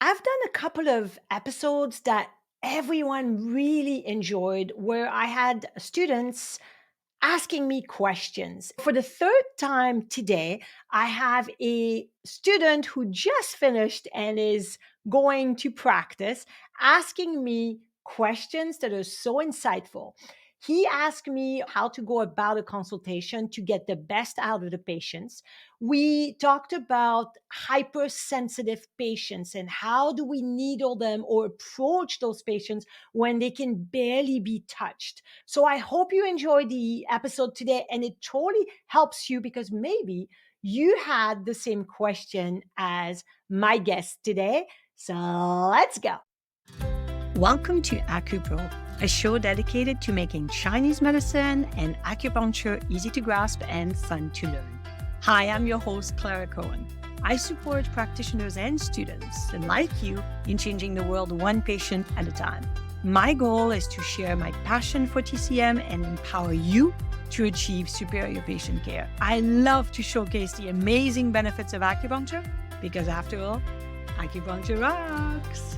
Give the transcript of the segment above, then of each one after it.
I've done a couple of episodes that everyone really enjoyed where I had students asking me questions. For the third time today, I have a student who just finished and is going to practice asking me questions that are so insightful. He asked me how to go about a consultation to get the best out of the patients. We talked about hypersensitive patients and how do we needle them or approach those patients when they can barely be touched. So I hope you enjoyed the episode today and it totally helps you because maybe you had the same question as my guest today. So let's go. Welcome to AcuPro, a show dedicated to making Chinese medicine and acupuncture easy to grasp and fun to learn. Hi, I'm your host, Clara Cohen. I support practitioners and students like you in changing the world one patient at a time. My goal is to share my passion for TCM and empower you to achieve superior patient care. I love to showcase the amazing benefits of acupuncture because, after all, acupuncture rocks.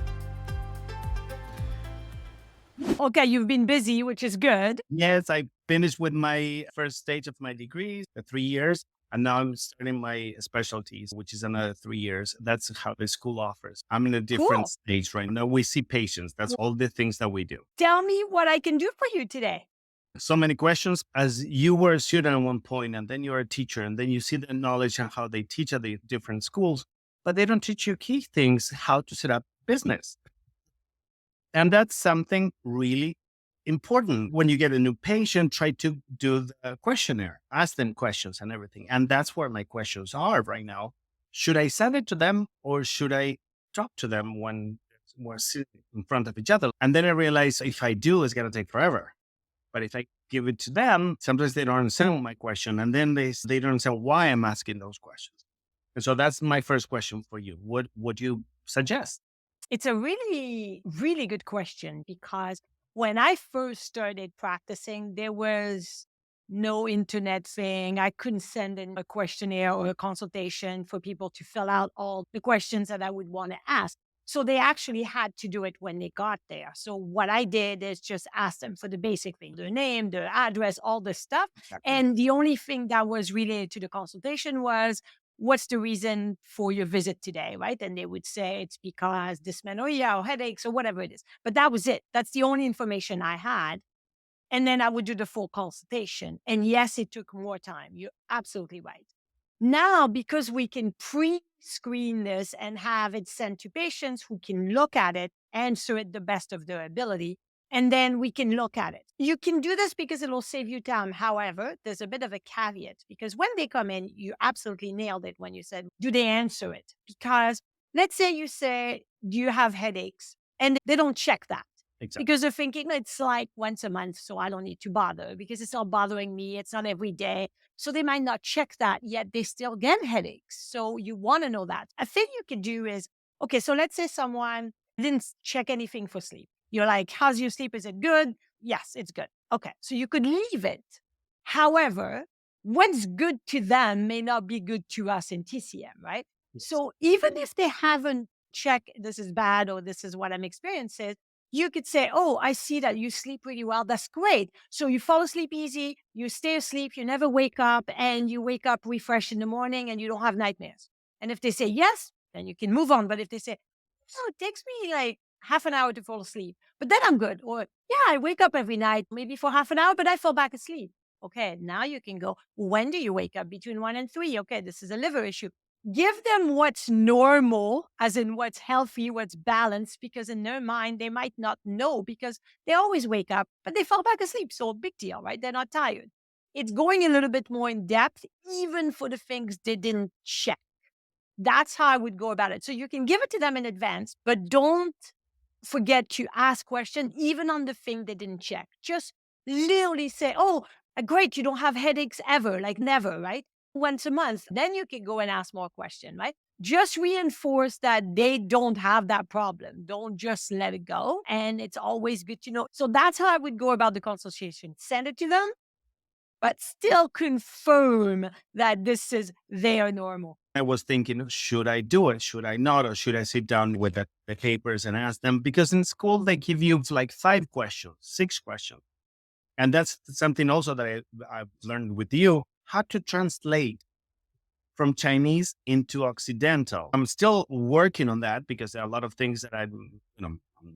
Okay, you've been busy, which is good. Yes, I finished with my first stage of my degree, 3 years, and now I'm starting my specialties, which is another 3 years. That's how the school offers. I'm in a different Cool. stage right now. We see patients. That's all the things that we do. Tell me what I can do for you today. So many questions. As you were a student at one point, and then you're a teacher, and then you see the knowledge and how they teach at the different schools, but they don't teach you key things, how to set up business. And that's something really important. When you get a new patient, try to do the questionnaire, ask them questions and everything. And that's where my questions are right now. Should I send it to them or should I talk to them when we're sitting in front of each other? And then I realize if I do, it's going to take forever. But if I give it to them, sometimes they don't understand my question. And then they don't understand why I'm asking those questions. And so that's my first question for you. What would you suggest? It's a really, really good question because when I first started practicing, there was no internet thing. I couldn't send in a questionnaire or a consultation for people to fill out all the questions that I would want to ask. So they actually had to do it when they got there. So what I did is just ask them for the basic thing, their name, their address, all this stuff. Exactly. And the only thing that was related to the consultation was what's the reason for your visit today, right? And they would say it's because dysmenorrhea or headaches or whatever it is. But that was it. That's the only information I had. And then I would do the full consultation. And yes, it took more time. You're absolutely right. Now, because we can pre-screen this and have it sent to patients who can look at it, answer it the best of their ability, and then we can look at it. You can do this because it'll save you time. However, there's a bit of a caveat because when they come in, you absolutely nailed it when you said, do they answer it? Because let's say you say, do you have headaches? And they don't check that Exactly. because they're thinking it's like once a month, so I don't need to bother because it's not bothering me. It's not every day. So they might not check that, yet they still get headaches. So you want to know that. A thing you can do is, okay, so let's say someone didn't check anything for sleep. You're like, how's your sleep? Is it good? Yes, it's good. Okay, so you could leave it. However, what's good to them may not be good to us in TCM, right? Yes. So even if they haven't checked, this is bad or this is what I'm experiencing, you could say, oh, I see that you sleep really well. That's great. So you fall asleep easy, you stay asleep, you never wake up, and you wake up refreshed in the morning and you don't have nightmares. And if they say yes, then you can move on. But if they say, oh, it takes me like half an hour to fall asleep, but then I'm good. Or, yeah, I wake up every night, maybe for half an hour, but I fall back asleep. Okay, now you can go, when do you wake up? Between 1 and 3. Okay, this is a liver issue. Give them what's normal, as in what's healthy, what's balanced, because in their mind, they might not know because they always wake up, but they fall back asleep. So big deal, right? They're not tired. It's going a little bit more in depth, even for the things they didn't check. That's how I would go about it. So you can give it to them in advance, but don't forget to ask questions, even on the thing they didn't check. Just literally say, oh, great, you don't have headaches ever, like never, right? Once a month. Then you can go and ask more questions, right? Just reinforce that they don't have that problem. Don't just let it go. And it's always good to know. So that's how I would go about the consultation. Send it to them but still confirm that this is their normal. I was thinking, should I do it? Should I not? Or should I sit down with the papers and ask them? Because in school, they give you like 5 questions, 6 questions. And that's something also that I've learned with you, how to translate from Chinese into Occidental. I'm still working on that because there are a lot of things that I'm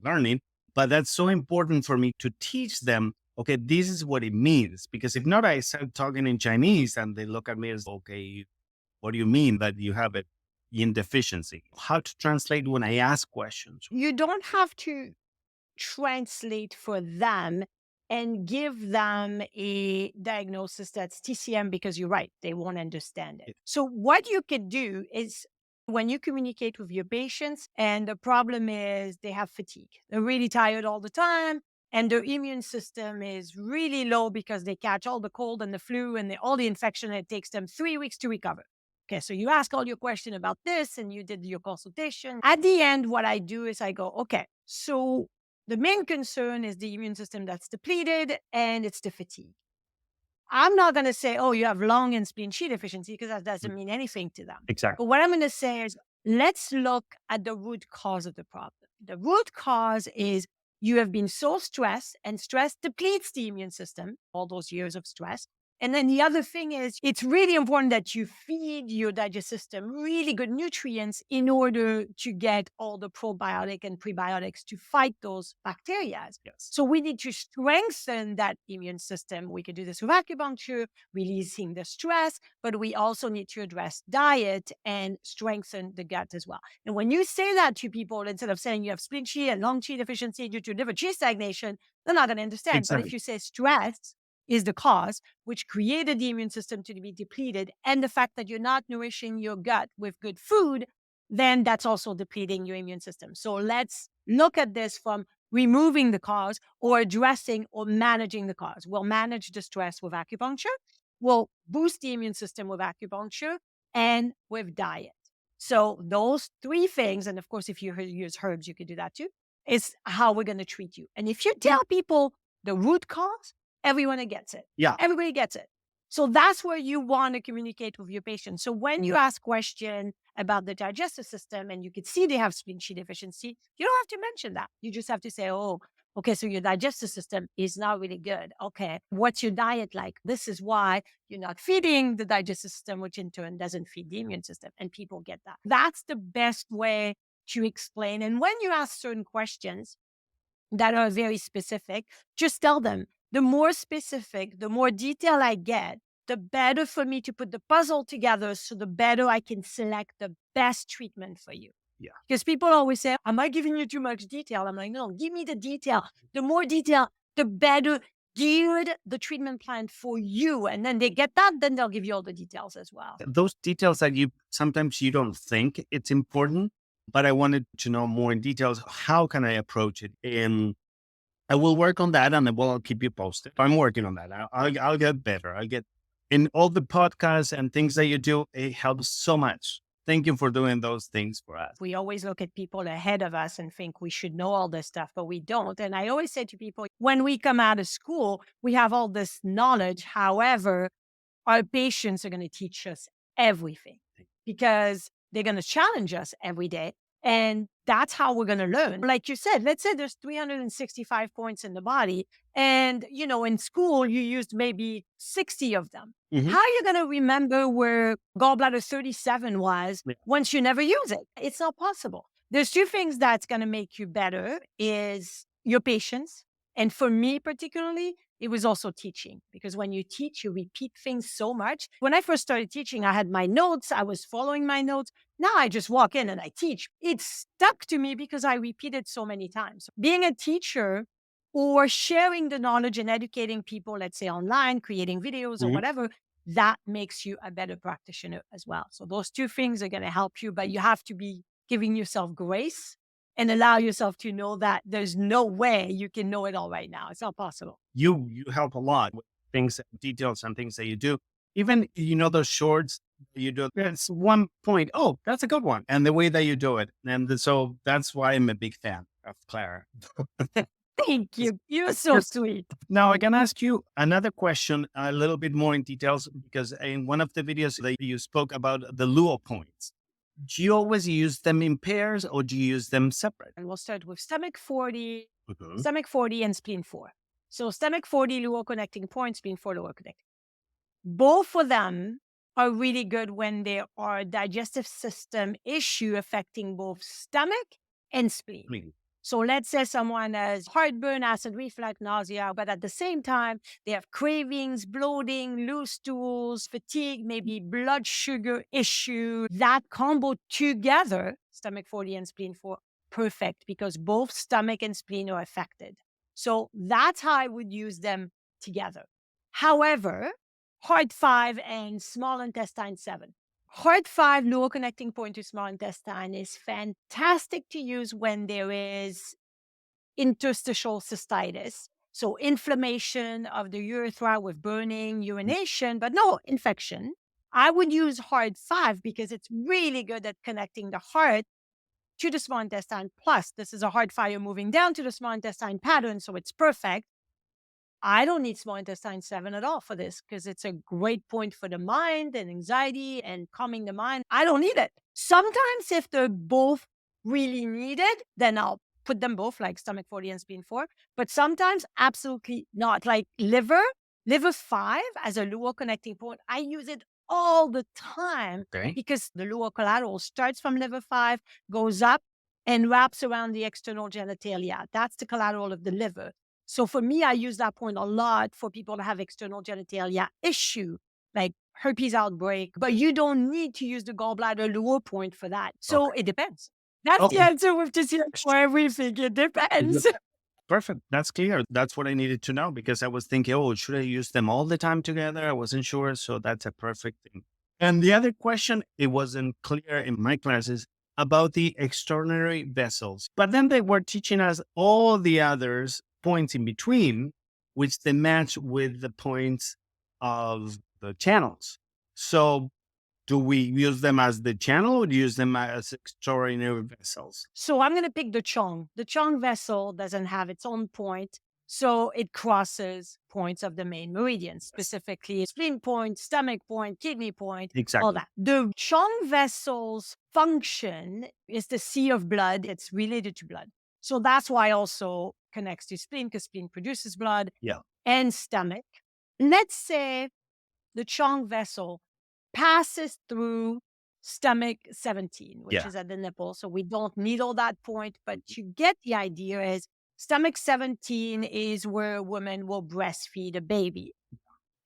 learning, but that's so important for me to teach them. Okay, this is what it means. Because if not, I start talking in Chinese and they look at me as, okay, what do you mean that you have it in deficiency? How to translate when I ask questions? You don't have to translate for them and give them a diagnosis that's TCM because you're right, they won't understand it. So, what you could do is when you communicate with your patients, and the problem is they have fatigue, they're really tired all the time, and their immune system is really low because they catch all the cold and the flu and all the infection, and it takes them 3 weeks to recover. Okay, so you ask all your question about this and you did your consultation. At the end, what I do is I go, okay, so the main concern is the immune system that's depleted and it's the fatigue. I'm not going to say, oh, you have lung and spleen Qi deficiency because that doesn't mean anything to them. Exactly. But what I'm going to say is, let's look at the root cause of the problem. The root cause is you have been so stressed, and stress depletes the immune system, all those years of stress. And then the other thing is, it's really important that you feed your digestive system really good nutrients in order to get all the probiotic and prebiotics to fight those bacteria. Yes. So we need to strengthen that immune system. We can do this with acupuncture, releasing the stress, but we also need to address diet and strengthen the gut as well. And when you say that to people, instead of saying you have spleen Qi and lung Qi deficiency due to liver Qi stagnation, they're not going to understand. Exactly. But if you say stress is the cause, which created the immune system to be depleted, and the fact that you're not nourishing your gut with good food, then that's also depleting your immune system. So let's look at this from removing the cause or addressing or managing the cause. We'll manage the stress with acupuncture. We'll boost the immune system with acupuncture and with diet. So those 3 things, and of course, if you use herbs, you could do that too, is how we're going to treat you. And if you tell people the root cause, everyone gets it. Yeah. Everybody gets it. So that's where you want to communicate with your patient. So when you ask question about the digestive system and you can see they have spleen Qi deficiency, you don't have to mention that. You just have to say, oh, okay, so your digestive system is not really good. Okay, what's your diet like? This is why you're not feeding the digestive system, which in turn doesn't feed the immune system. And people get that. That's the best way to explain. And when you ask certain questions that are very specific, just tell them, the more specific, the more detail I get, the better for me to put the puzzle together, so the better I can select the best treatment for you. Yeah. Because people always say, am I giving you too much detail? I'm like, no, give me the detail. The more detail, the better geared the treatment plan for you. And then they get that, then they'll give you all the details as well. Those details that sometimes you don't think it's important, but I wanted to know more in details. How can I approach it? And I will work on that, and I'll keep you posted. I'm working on that. I'll get better. I'll get in all the podcasts and things that you do. It helps so much. Thank you for doing those things for us. We always look at people ahead of us and think we should know all this stuff, but we don't. And I always say to people, when we come out of school, we have all this knowledge. However, our patients are going to teach us everything because they're going to challenge us every day. And that's how we're going to learn. Like you said, let's say there's 365 points in the body. And, in school, you used maybe 60 of them. Mhm. How are you going to remember where gallbladder 37 was once you never use it? It's not possible. There's 2 things that's going to make you better is your patience. And for me particularly, it was also teaching, because when you teach, you repeat things so much. When I first started teaching, I had my notes. I was following my notes. Now I just walk in and I teach. It stuck to me because I repeated so many times. Being a teacher or sharing the knowledge and educating people, let's say online, creating videos or Mhm. whatever, that makes you a better practitioner as well. So those 2 things are going to help you, but you have to be giving yourself grace and allow yourself to know that there's no way you can know it all right now. It's not possible. You help a lot with things, details and things that you do. Even, those shorts you do, it's one point. Oh, that's a good one. And the way that you do it. And so that's why I'm a big fan of Clara. Thank you. You're so sweet. Now I can ask you another question a little bit more in details because in one of the videos that you spoke about the LUO points. Do you always use them in pairs or do you use them separate? And we'll start with stomach 40, Mhm. stomach 40 and spleen 4. So stomach 40, LUO connecting point, spleen 4, LUO connecting. Both of them are really good when there are digestive system issue affecting both stomach and spleen. Really? So let's say someone has heartburn, acid reflux, nausea, but at the same time, they have cravings, bloating, loose stools, fatigue, maybe blood sugar issue. That combo together, stomach 40 and spleen 4, perfect because both stomach and spleen are affected. So that's how I would use them together. However, heart 5 and small intestine 7. Heart 5, lower connecting point to small intestine, is fantastic to use when there is interstitial cystitis. So inflammation of the urethra with burning, urination, but no infection. I would use heart 5 because it's really good at connecting the heart to the small intestine. Plus, this is a heart fire moving down to the small intestine pattern, so it's perfect. I don't need small intestine 7 at all for this because it's a great point for the mind and anxiety and calming the mind. I don't need it. Sometimes, if they're both really needed, then I'll put them both like stomach 40 and spleen 4. But sometimes, absolutely not. Like liver 5 as a LUO connecting point, I use it all the time Okay. because the LUO collateral starts from liver 5, goes up, and wraps around the external genitalia. That's the collateral of the liver. So for me, I use that point a lot for people to have external genitalia issue, like herpes outbreak, but you don't need to use the gallbladder LUO point for that. So Okay. it depends. That's the Okay. answer with this here for everything. It depends. Perfect. That's clear. That's what I needed to know because I was thinking, oh, should I use them all the time together? I wasn't sure. So that's a perfect thing. And the other question, it wasn't clear in my classes about the extraordinary vessels. But then they were teaching us all the others points in between, which they match with the points of the channels. So do we use them as the channel or do you use them as extraordinary vessels? So I'm going to pick the Chong. The Chong vessel doesn't have its own point. So it crosses points of the main meridian, specifically spleen point, stomach point, kidney point, all Exactly. that. The Chong vessel's function is the sea of blood. It's related to blood. So that's why also connects to spleen because spleen produces blood Yeah. and stomach. Let's say the Chong vessel passes through stomach 17, which Yeah. is at the nipple. So we don't needle that point, but you get the idea is stomach 17 is where a woman will breastfeed a baby.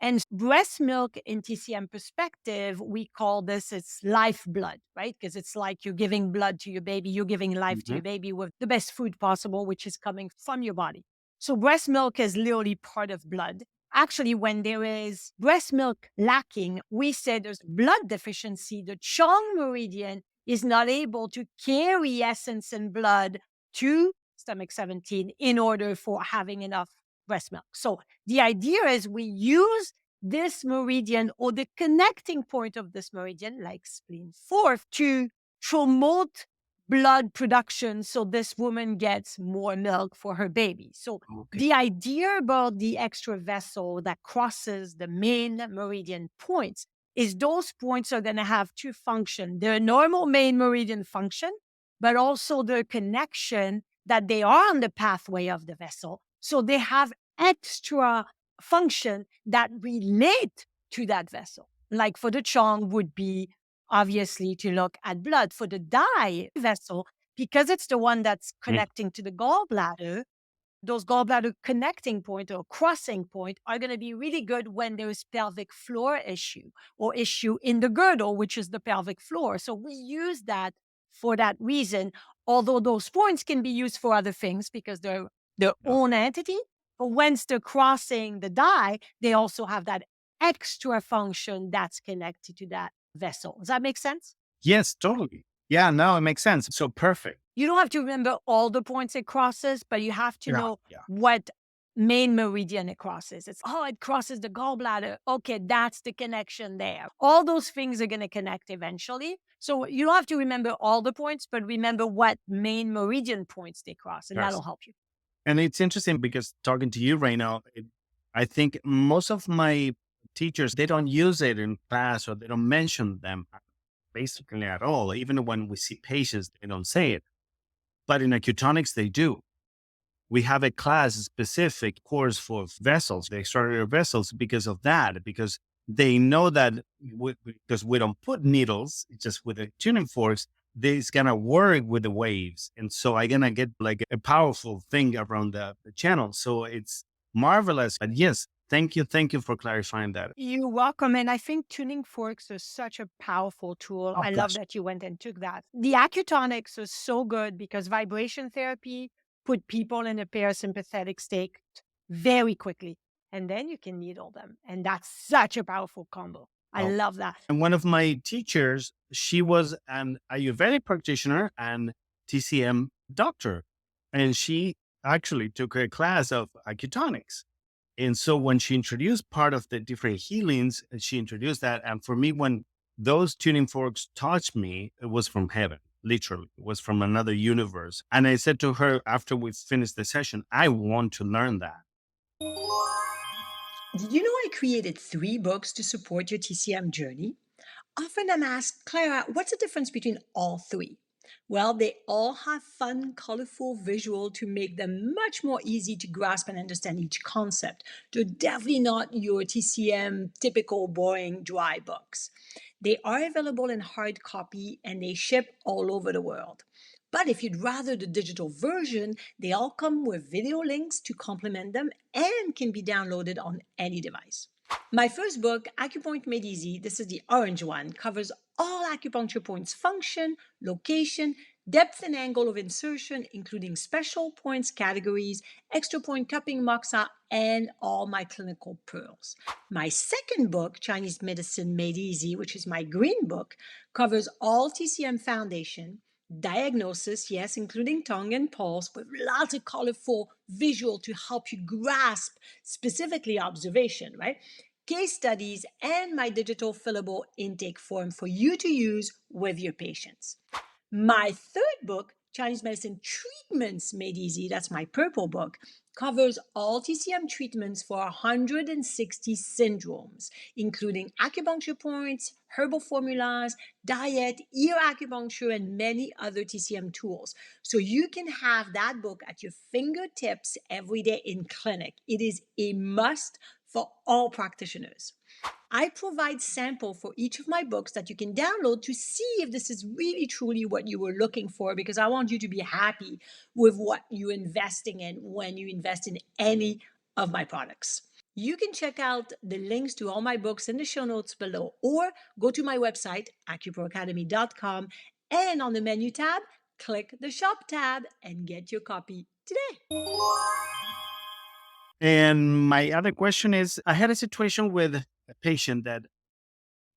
And breast milk in TCM perspective, we call this its lifeblood, right? Because it's like you're giving blood to your baby, you're giving life to Mhm. your baby with the best food possible, which is coming from your body. So breast milk is literally part of blood. Actually, when there is breast milk lacking, we say there's blood deficiency. The Chong meridian is not able to carry essence and blood to stomach 17 in order for having enough breast milk. So the idea is we use this meridian or the connecting point of this meridian, like spleen 4, to promote blood production so this woman gets more milk for her baby. So Okay. the idea about the extra vessel that crosses the main meridian points is those points are going to have two functions. Their normal main meridian function, but also their connection that they are on the pathway of the vessel. So they have extra function that relate to that vessel. Like for the Chong would be obviously to look at blood. For the Dai vessel, because it's the one that's Mm. connecting to the gallbladder, those gallbladder connecting point or crossing point are going to be really good when there's pelvic floor issue or issue in the girdle, which is the pelvic floor. So we use that for that reason, although those points can be used for other things because they're their Yeah. own entity. But once they're crossing the dye, they also have that extra function that's connected to that vessel. Does that make sense? Yes, totally. Yeah, no, it makes sense. So perfect. You don't have to remember all the points it crosses, but you have to Yeah. know Yeah. what main meridian it crosses. It's, oh, it crosses the gallbladder. Okay, that's the connection there. All those things are going to connect eventually. So you don't have to remember all the points, but remember what main meridian points they cross, and that'll Yes. help you. And it's interesting because talking to you right now, I think most of my teachers, they don't use it in class or they don't mention them basically at all. Even when we see patients, they don't say it. But in acutonics, they do. We have a class specific course for vessels, the extraordinary vessels, because of that, because they know that because we don't put needles, it's just with the tuning forks, it's gonna work with the waves. And so I'm gonna get like a powerful thing around the channel. So it's marvelous. But yes, thank you. Thank you for clarifying that. You're welcome. And I think tuning forks is such a powerful tool. Oh, I love gosh. that you went and took that. The acutonics is so good because vibration therapy put people in a parasympathetic state very quickly. And then you can needle them. And that's such a powerful combo. I Oh. love that. And one of my teachers, she was an Ayurvedic practitioner and TCM doctor. And she actually took a class of acutonics. And so when she introduced part of the different healings, she introduced that. And for me, when those tuning forks touched me, it was from heaven, literally. It was from another universe. And I said to her after we finished the session, I want to learn that. Did you know I created 3 books to support your TCM journey? Often I'm asked, Clara, what's the difference between all 3? Well, they all have fun, colorful visual to make them much more easy to grasp and understand each concept. They're definitely not your TCM typical boring dry books. They are available in hard copy and they ship all over the world. But if you'd rather the digital version, they all come with video links to complement them and can be downloaded on any device. My first book, Acupoint Made Easy, this is the orange one, covers all acupuncture points function, location, depth and angle of insertion, including special points categories, extra point cupping moxa, and all my clinical pearls. My second book, Chinese Medicine Made Easy, which is my green book, covers all TCM foundation, diagnosis, yes, including tongue and pulse, with lots of colorful visual to help you grasp specifically observation, right? Case studies, and my digital fillable intake form for you to use with your patients. My third book, Chinese Medicine Treatments Made Easy, that's my purple book, covers all TCM treatments for 160 syndromes, including acupuncture points, herbal formulas, diet, ear acupuncture, and many other TCM tools. So you can have that book at your fingertips every day in clinic. It is a must for all practitioners. I provide sample for each of my books that you can download to see if this is really truly what you were looking for, because I want you to be happy with what you're investing in when you invest in any of my products. You can check out the links to all my books in the show notes below, or go to my website, acuproacademy.com, and on the menu tab, click the shop tab and get your copy today. And my other question is I had a situation with a patient that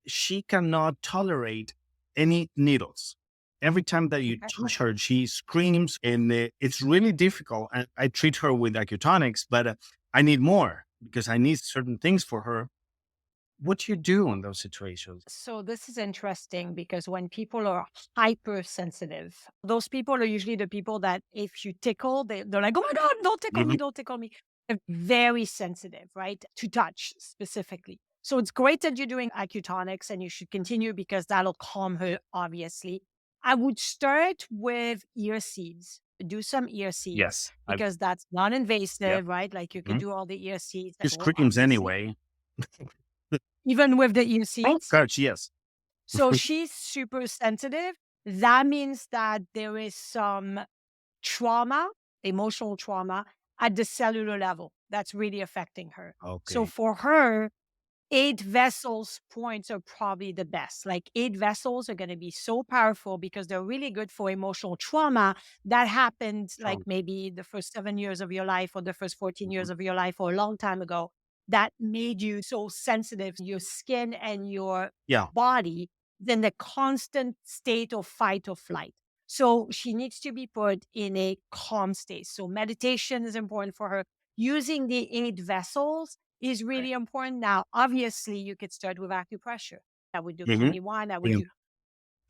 she cannot tolerate any needles. Every time that you Okay. touch her, she screams, and it's really difficult. And I treat her with acutonics, but I need more because I need certain things for her. What do you do in those situations? So this is interesting because when people are hypersensitive, those people are usually the people that if you tickle, they're like, oh my God, don't tickle me, Mhm. don't tickle me. They're very sensitive, right? To touch specifically. So it's great that you're doing acutonics and you should continue because that'll calm her, obviously. I would start with ear seeds. Do some ear seeds Yes. because that's non-invasive, Yep. right? Like you could Mhm. do all the ear seeds She that will screams obviously, anyway. even with the ear Oh, seeds. gosh, yes. So she's super sensitive. That means that there is some trauma, emotional trauma at the cellular level that's really affecting her. So Okay. for her, 8 vessels points are probably the best. Like 8 vessels are going to be so powerful because they're really good for emotional trauma that happened like Sure. maybe the first 7 years of your life or the first 14 Mhm. years of your life or a long time ago that made you so sensitive, your skin and your Yeah. body, then the constant state of fight or flight. So she needs to be put in a calm state. So meditation is important for her. Using the 8 vessels is Right. really important. Now, obviously, you could start with acupressure. I would do Mhm. Kimi-1. I would Yeah. do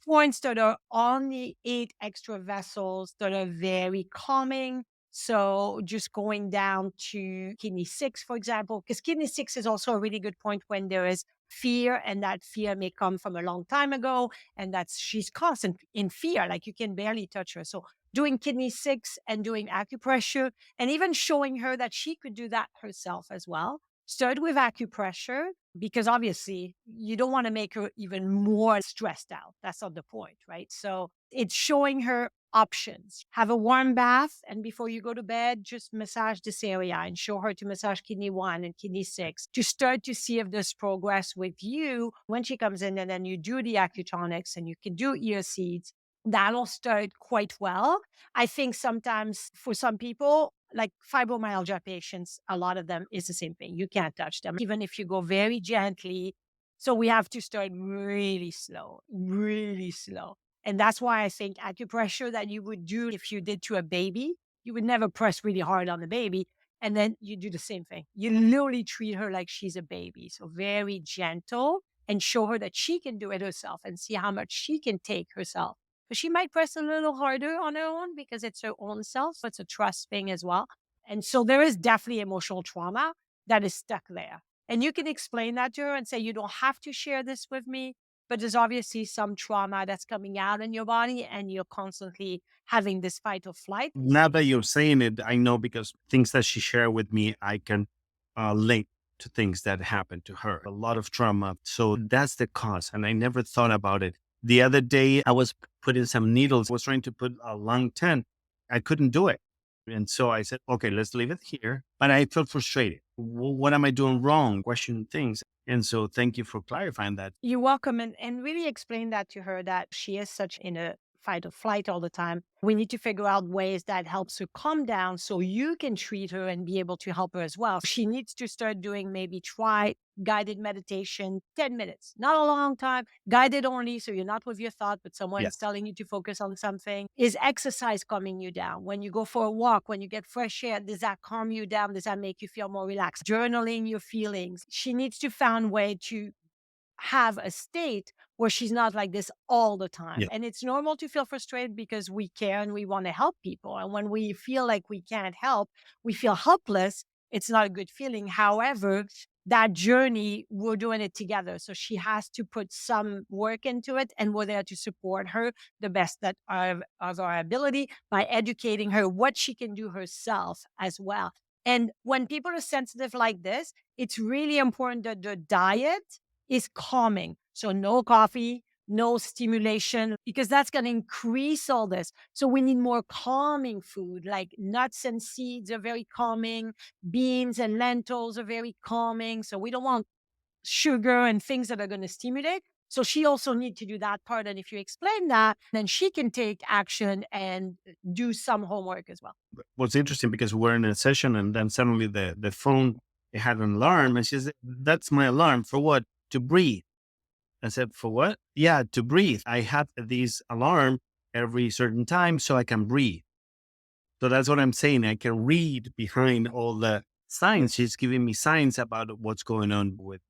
points that are on the 8 extra vessels that are very calming. So just going down to kidney 6, for example, because kidney 6 is also a really good point when there is fear, and that fear may come from a long time ago, and that's she's constant in fear, like you can barely touch her. So doing kidney 6 and doing acupressure, and even showing her that she could do that herself as well. Start with acupressure because obviously you don't want to make her even more stressed out. That's not the point, right? So it's showing her options. Have a warm bath, and before you go to bed, just massage this area and show her to massage kidney 1 and kidney 6 to start to see if there's progress with you when she comes in. And then you do the acutonics and you can do ear seeds. That'll start quite well. I think sometimes for some people, like fibromyalgia patients, a lot of them is the same thing. You can't touch them, even if you go very gently. So we have to start really slow, really slow. And that's why I think acupressure that you would do if you did to a baby, you would never press really hard on the baby. And then you do the same thing. You literally treat her like she's a baby. So very gentle and show her that she can do it herself and see how much she can take herself. But she might press a little harder on her own because it's her own self. So it's a trust thing as well. And so there is definitely emotional trauma that is stuck there. And you can explain that to her and say, you don't have to share this with me, but there's obviously some trauma that's coming out in your body and you're constantly having this fight or flight. Now that you're saying it, I know because things that she shared with me, I can link to things that happened to her. A lot of trauma. So that's the cause. And I never thought about it. The other day, I was putting some needles, was trying to put a lung tent. I couldn't do it. And so I said, okay, let's leave it here. But I felt frustrated. What am I doing wrong? Question things. And so thank you for clarifying that. You're welcome. And really explain that to her that she is such in a fight or flight all the time. We need to figure out ways that helps her calm down so you can treat her and be able to help her as well. She needs to start doing maybe try guided meditation, 10 minutes, not a long time, guided only. So you're not with your thought, but someone's Yes. telling you to focus on something. Is exercise calming you down? When you go for a walk, when you get fresh air, does that calm you down? Does that make you feel more relaxed? Journaling your feelings. She needs to find a way to have a state where she's not like this all the time. Yeah. And it's normal to feel frustrated because we care and we want to help people. And when we feel like we can't help, we feel helpless. It's not a good feeling. However, that journey, we're doing it together. So she has to put some work into it, and we're there to support her the best that of our ability by educating her what she can do herself as well. And when people are sensitive like this, it's really important that the diet is calming. So no coffee, no stimulation, because that's going to increase all this. So we need more calming food, like nuts and seeds are very calming. Beans and lentils are very calming. So we don't want sugar and things that are going to stimulate. So she also need to do that part. And if you explain that, then she can take action and do some homework as well. Was interesting because we're in a session and then suddenly the phone, it had an alarm and she said, that's my alarm for what? To breathe. I said, for what? Yeah, to breathe. I have these alarm every certain time so I can breathe. So that's what I'm saying. I can read behind all the signs. She's giving me signs about what's going on with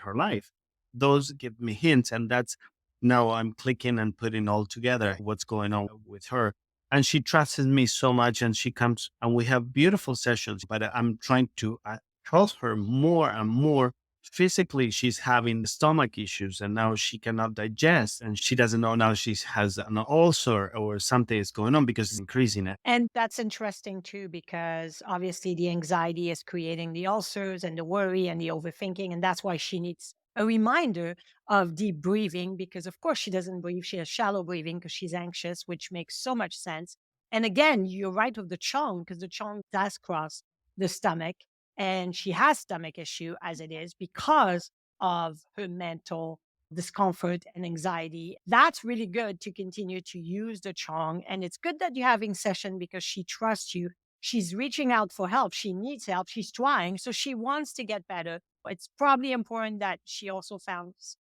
her life. Those give me hints. And that's now I'm clicking and putting all together what's going on with her. And she trusts me so much. And she comes and we have beautiful sessions, but I'm trying to help her more and more. Physically, she's having stomach issues and now she cannot digest and she doesn't know now she has an ulcer or something is going on because it's increasing it. And that's interesting too, because obviously the anxiety is creating the ulcers and the worry and the overthinking. And that's why she needs a reminder of deep breathing, because of course she doesn't breathe. She has shallow breathing because she's anxious, which makes so much sense. And again, you're right with the chong, because the chong does cross the stomach and she has stomach issue as it is because of her mental discomfort and anxiety. That's really good to continue to use the Chong. And it's good that you're having session because she trusts you. She's reaching out for help. She needs help. She's trying. So she wants to get better. It's probably important that she also found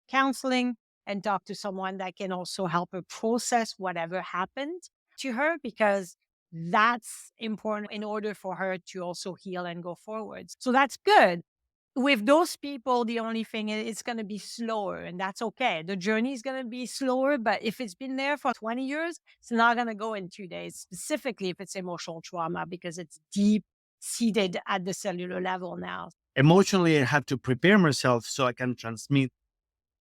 counseling and talk to someone that can also help her process whatever happened to her, because that's important in order for her to also heal and go forward. So that's good. with those people, the only thing is it's going to be slower, and that's okay. The journey is going to be slower, but if it's been there for 20 years, it's not going to go in 2 days, specifically if it's emotional trauma, because it's deep seated at the cellular level now. Emotionally, I have to prepare myself so I can transmit,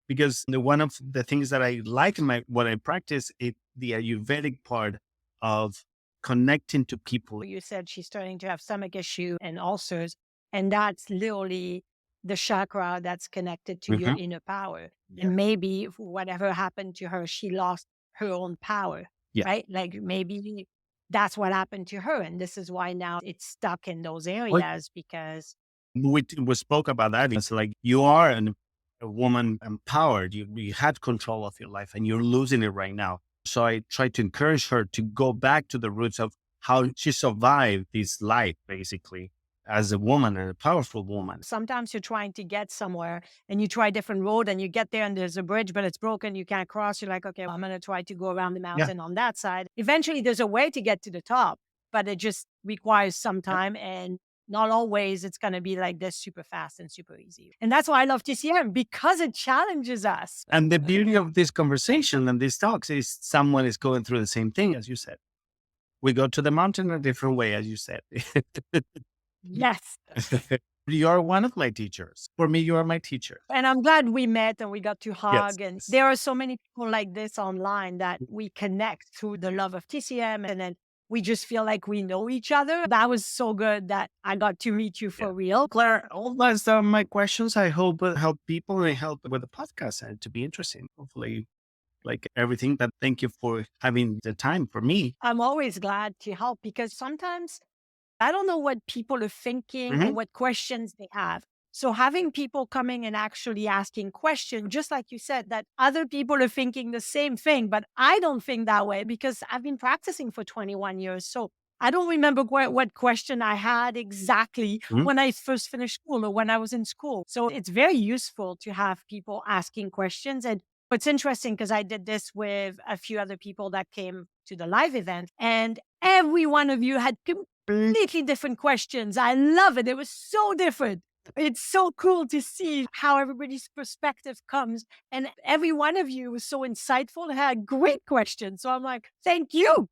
because one of the things that I like in what I practice is the Ayurvedic part of connecting to people. You said she's starting to have stomach issue and ulcers, and that's literally the chakra that's connected to your Mhm. inner power. Yeah. And maybe whatever happened to her, she lost her own power, Yeah. right? Like maybe that's what happened to her. And this is why now it's stuck in those Well, areas because we spoke about that. It's like you are a woman empowered. You had control of your life and you're losing it right now. So I try to encourage her to go back to the roots of how she survived this life, basically, as a woman and a powerful woman. sometimes you're trying to get somewhere and you try a different road and you get there and there's a bridge, but it's broken. You can't cross. You're like, okay, well, I'm going to try to go around the Yeah. mountain on that side. Eventually, there's a way to get to the top, but it just requires some Yep. time. And not always it's going to be like this super fast and super easy. And that's why I love TCM because it challenges us. And the beauty of this conversation and these talks is someone is going through the same thing, as you said. We go to the mountain a different way, as you said. Yes. You're one of my teachers. For me, you are my teacher. And I'm glad we met and we got to Yes. hug. And there are so many people like this online that we connect through the love of TCM. And then we just feel like we know each other. That was so good that I got to meet you for real. Clara, all that's my questions. I hope help people and help with the podcast and to be interesting. Hopefully, like everything. But thank you for having the time for me. I'm always glad to help because sometimes I don't know what people are thinking or what questions they have. So having people coming and actually asking questions, just like you said, that other people are thinking the same thing, but I don't think that way because I've been practicing for 21 years. So I don't remember what question I had exactly when I first finished school or when I was in school. So it's very useful to have people asking questions. And it's interesting because I did this with a few other people that came to the live event, and every one of you had completely different questions. I love it. It was so different. It's so cool to see how everybody's perspective comes. And every one of you was so insightful, had great questions. So I'm like, thank you.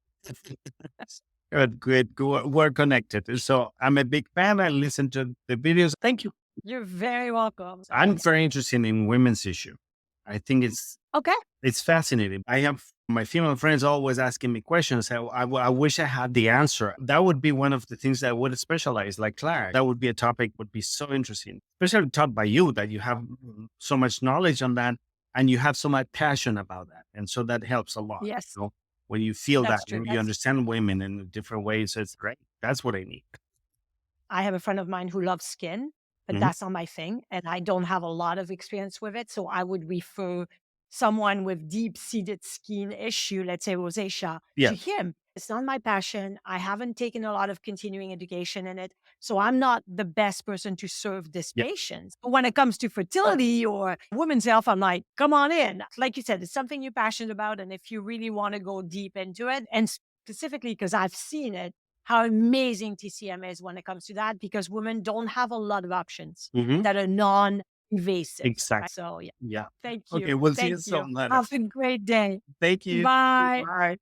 Good, good. We're connected. So I'm a big fan. I listen to the videos. Thank you. You're very welcome. I'm very interested in women's issue. I think Okay. it's fascinating. I have my female friends always asking me questions. I wish I had the answer. That would be one of the things that I would specialize, like Clara. That would be a topic would be so interesting, especially taught by you that you have so much knowledge on that and you have so much passion about that. And so that helps a lot. Yes. You know, when you feel That's that, true. you understand women in different ways. So it's great. That's what I need. I have a friend of mine who loves skin, but that's not my thing. And I don't have a lot of experience with it. So I would refer someone with deep seated skin issue, let's say rosacea, Yeah. to him. It's not my passion. I haven't taken a lot of continuing education in it. So I'm not the best person to serve this Yeah. patient. But when it comes to fertility or women's health, I'm like, come on in. Like you said, it's something you're passionate about. And if you really want to go deep into it, and specifically because I've seen it, how amazing TCM is when it comes to that, because women don't have a lot of options that are non-invasive. Exactly. Right? So yeah, Yeah. thank you. Okay. We'll see you Thank you. soon. Have a great day. Thank you. Bye. Bye.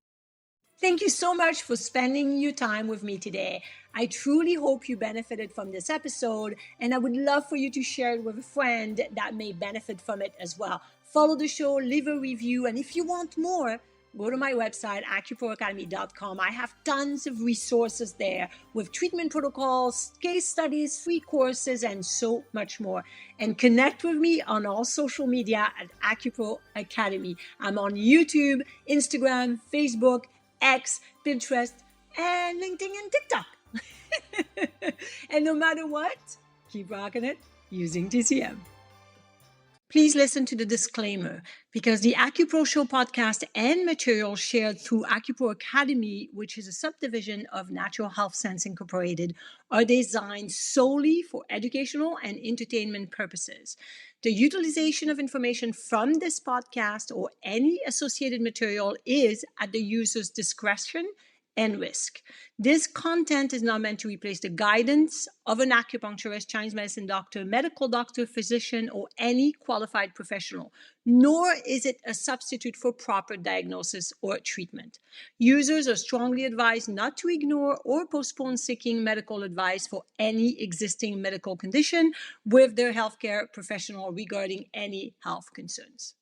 Thank you so much for spending your time with me today. I truly hope you benefited from this episode, and I would love for you to share it with a friend that may benefit from it as well. Follow the show, leave a review, and if you want more, go to my website, acuproacademy.com. I have tons of resources there with treatment protocols, case studies, free courses, and so much more. And connect with me on all social media at AcuPro Academy. I'm on YouTube, Instagram, Facebook, X, Pinterest, and LinkedIn and TikTok. And no matter what, keep rocking it using TCM. Please listen to the disclaimer because the AcuPro Show podcast and material shared through AcuPro Academy, which is a subdivision of Natural Health Sense Incorporated, are designed solely for educational and entertainment purposes. The utilization of information from this podcast or any associated material is at the user's discretion and risk. This content is not meant to replace the guidance of an acupuncturist, Chinese medicine doctor, medical doctor, physician, or any qualified professional, nor is it a substitute for proper diagnosis or treatment. Users are strongly advised not to ignore or postpone seeking medical advice for any existing medical condition with their healthcare professional regarding any health concerns.